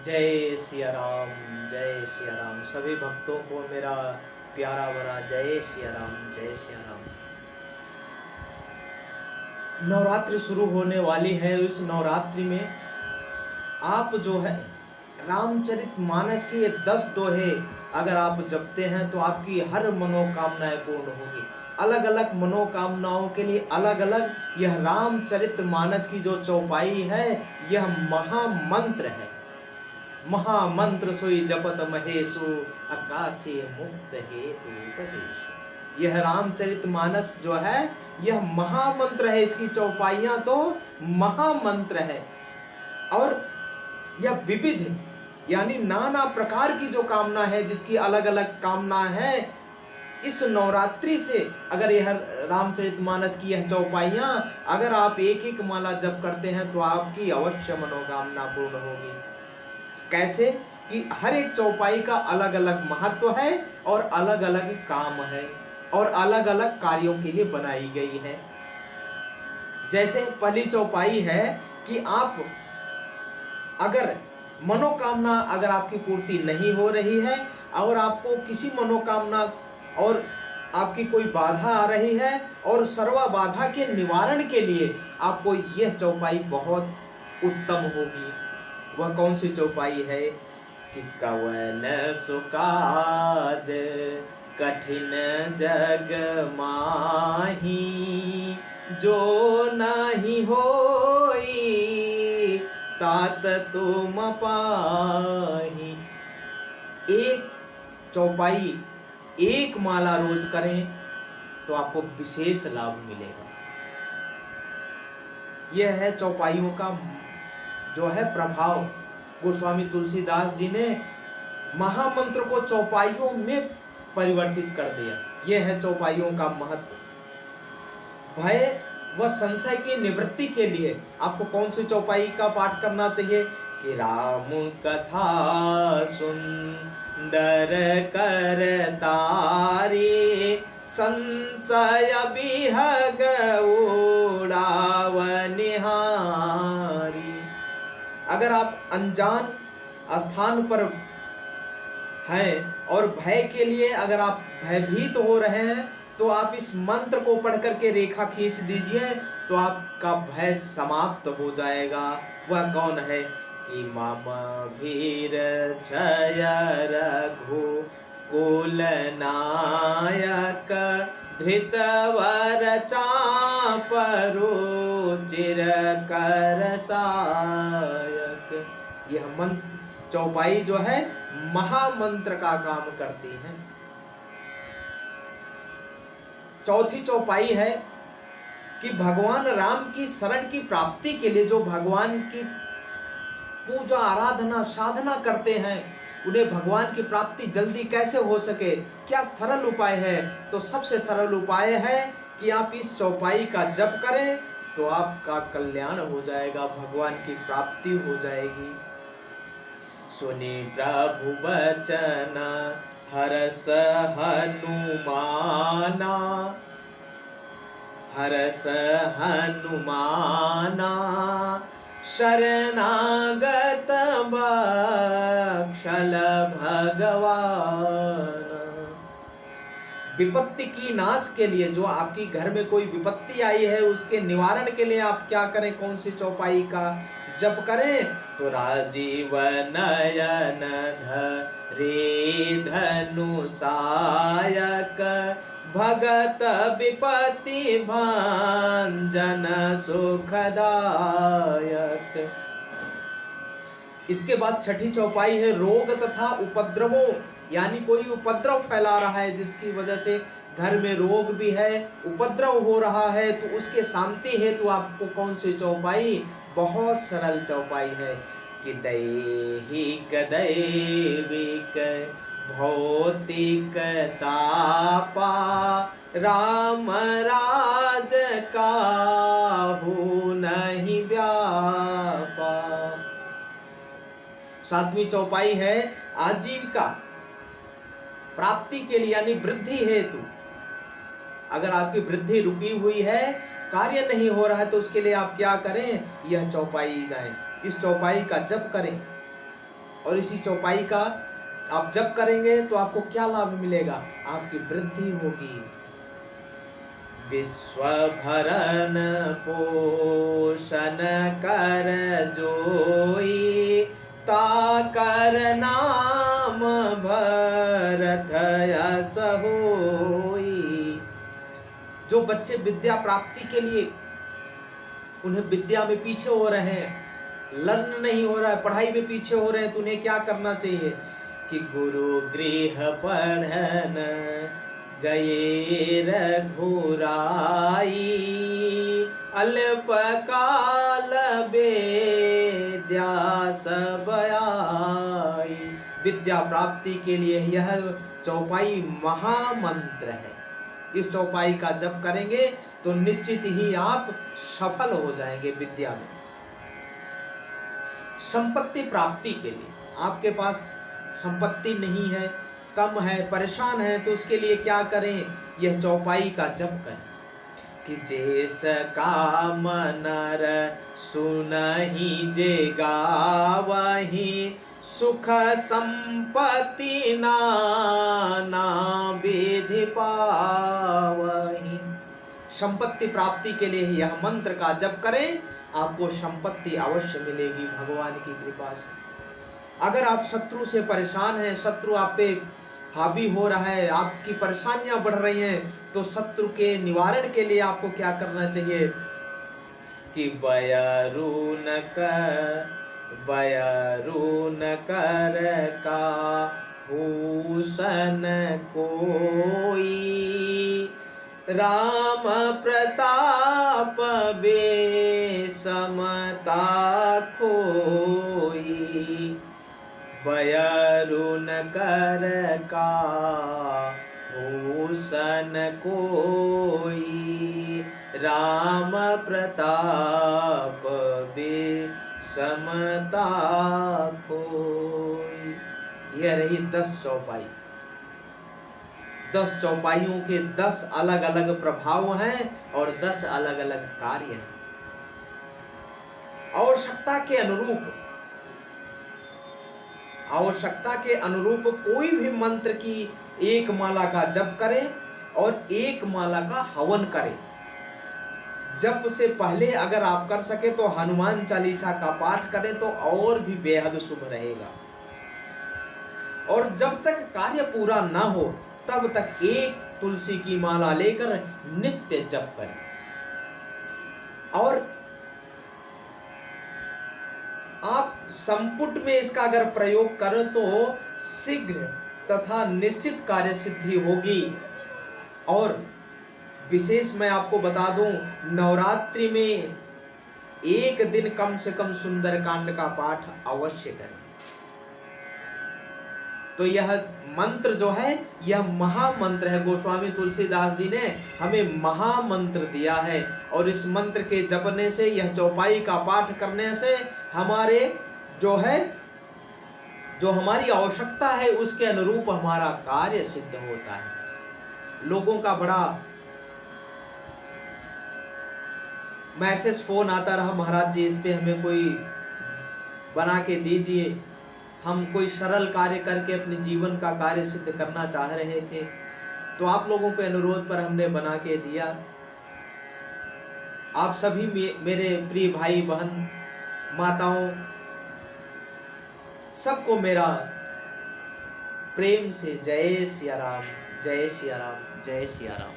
जय सिया राम। जय सिया राम। सभी भक्तों को मेरा प्यारा भरा जय सिया राम। जय सिया राम। नवरात्रि शुरू होने वाली है। इस नवरात्रि में आप जो है रामचरितमानस के ये 10 दोहे अगर आप जपते हैं तो आपकी हर मनोकामनाएं पूर्ण होगी। अलग अलग मनोकामनाओं के लिए अलग अलग यह रामचरितमानस की जो चौपाई है, यह महामंत्र है। महामंत्र सोई जपत महेशु, आकाशे मुक्त हेतु उपदेशु। यह रामचरितमानस जो है यह महामंत्र है। इसकी चौपाइयां तो महामंत्र है और यह विविध यानी नाना प्रकार की जो कामना है, जिसकी अलग अलग कामना है, इस नवरात्रि से अगर यह रामचरितमानस की यह चौपाइयां अगर आप एक एक माला जप करते हैं तो आपकी अवश्य मनोकामना पूर्ण होगी। कैसे कि हर एक चौपाई का अलग अलग महत्व है और अलग अलग काम है और अलग अलग कार्यों के लिए बनाई गई है। जैसे पहली चौपाई है कि आप अगर मनोकामना अगर आपकी पूर्ति नहीं हो रही है और आपको किसी मनोकामना और आपकी कोई बाधा आ रही है और सर्व बाधा के निवारण के लिए आपको यह चौपाई बहुत उत्तम होगी। वह कौन सी चौपाई है कि कवन सुकाज कठिन जग माही, जो नहीं होई तात तुम पाही। एक चौपाई एक माला रोज करें तो आपको विशेष लाभ मिलेगा। यह है चौपाइयों का जो है प्रभाव। गोस्वामी तुलसीदास जी ने महामंत्र को चौपाइयों में परिवर्तित कर दिया। यह है चौपाइयों का महत्व। भय व संशय की निवृत्ति के लिए आपको कौन सी चौपाई का पाठ करना चाहिए कि राम कथा सुंदर कर तारे, संशय बिहग उड़ाव निहारी। अगर आप अनजान स्थान पर हैं और भय के लिए अगर आप भयभीत हो रहे हैं तो आप इस मंत्र को पढ़ करके रेखा खींच दीजिए तो आपका भय समाप्त हो जाएगा। वह कौन है कि मम भीर क्षय रघु कुल नायक, धृतवर चापरो चिर कर सायक। यह मंत्र चौपाई जो है महामंत्र का काम करती है। चौथी चौपाई है कि भगवान राम की शरण की प्राप्ति के लिए जो भगवान की पूजा आराधना साधना करते हैं, उन्हें भगवान की प्राप्ति जल्दी कैसे हो सके, क्या सरल उपाय है। तो सबसे सरल उपाय है कि आप इस चौपाई का जप करें तो आपका कल्याण हो जाएगा, भगवान की प्राप्ति हो जाएगी। सुनि प्रभु वचन हरस हनुमाना, हरस हनुमाना, शरणागत बक्षल भगवान। विपत्ति की नाश के लिए, जो आपकी घर में कोई विपत्ति आई है उसके निवारण के लिए आप क्या करें, कौन सी चौपाई का जप करें तो राजीव नयन धरे धनु सायक, भगत विपत्ति भंजन सुखदायक। इसके बाद छठी चौपाई है रोग तथा उपद्रवों, यानी कोई उपद्रव फैला रहा है जिसकी वजह से घर में रोग भी है, उपद्रव हो रहा है, तो उसके शांति हेतु आपको कौन सी चौपाई, बहुत सरल चौपाई है कि दैहिक दैविक भौतिक तापा, राम राज काहू नहीं व्यापा। सातवीं चौपाई है आजीविका प्राप्ति के लिए यानी वृद्धि हेतु। अगर आपकी वृद्धि रुकी हुई है, कार्य नहीं हो रहा है, तो उसके लिए आप क्या करें, यह चौपाई गाएं, इस चौपाई का जप करें। और इसी चौपाई का आप जप करेंगे तो आपको क्या लाभ मिलेगा? आपकी वृद्धि होगी। विश्व भरण पोषण कर जोई, ताकर नाम भरत यस होई। जो बच्चे विद्या प्राप्ति के लिए उन्हें विद्या में पीछे हो रहे हैं, लर्न नहीं हो रहा है, पढ़ाई में पीछे हो रहे हैं, तो उन्हें क्या करना चाहिए कि गुरु गृह पढ़न गए रघुराई, अल्प काल विद्या सब आई। विद्या प्राप्ति के लिए यह चौपाई महामंत्र है। इस चौपाई का जप करेंगे तो निश्चित ही आप सफल हो जाएंगे विद्या में। संपत्ति प्राप्ति के लिए आपके पास संपत्ति नहीं है, कम है, परेशान है, तो उसके लिए क्या करें? यह चौपाई का जप करें कि जेस काम नर सुनहि जे गावहि, सुख संपत्ति नाना विधि पावहि। संपत्ति प्राप्ति के लिए यह मंत्र का जप करें, आपको संपत्ति अवश्य मिलेगी भगवान की कृपा से। अगर आप शत्रु से परेशान हैं, शत्रु आप पे हावी हो रहा है, आपकी परेशानियां बढ़ रही हैं, तो शत्रु के निवारण के लिए आपको क्या करना चाहिए कि बयरू न कर का भूषण कोई, राम प्रताप बे समता खोई। बयरू न कर का भूषण कोई, राम प्रताप बे समता खोई। यह रही 10 चौपाई। 10 चौपाइयों के 10 अलग अलग प्रभाव हैं और 10 अलग अलग कार्य हैं। आवश्यकता के अनुरूप कोई भी मंत्र की एक माला का जप करें और एक माला का हवन करें। जप से पहले अगर आप कर सके तो हनुमान चालीसा का पाठ करें तो और भी बेहद शुभ रहेगा। और जब तक कार्य पूरा ना हो तब तक एक तुलसी की माला लेकर नित्य जप करें। और आप संपुट में इसका अगर प्रयोग करें तो शीघ्र तथा निश्चित कार्य सिद्धि होगी। और विशेष मैं आपको बता दूं, नवरात्रि में एक दिन कम से कम सुंदरकांड का पाठ अवश्य करें। तो यह मंत्र जो है यह महामंत्र है। गोस्वामी तुलसीदास जी ने हमें महामंत्र दिया है और इस मंत्र के जपने से, यह चौपाई का पाठ करने से हमारे जो हमारी आवश्यकता है उसके अनुरूप हमारा कार्य सिद्ध होता है। लोगों का बड़ा मैसेज फोन आता रहा, महाराज जी इस पे हमें कोई बना के दीजिए, हम कोई सरल कार्य करके अपने जीवन का कार्य सिद्ध करना चाह रहे थे। तो आप लोगों के अनुरोध पर हमने बना के दिया। आप सभी मेरे प्रिय भाई बहन माताओं सबको मेरा प्रेम से जय सिया राम, जय सिया राम, जय सिया राम।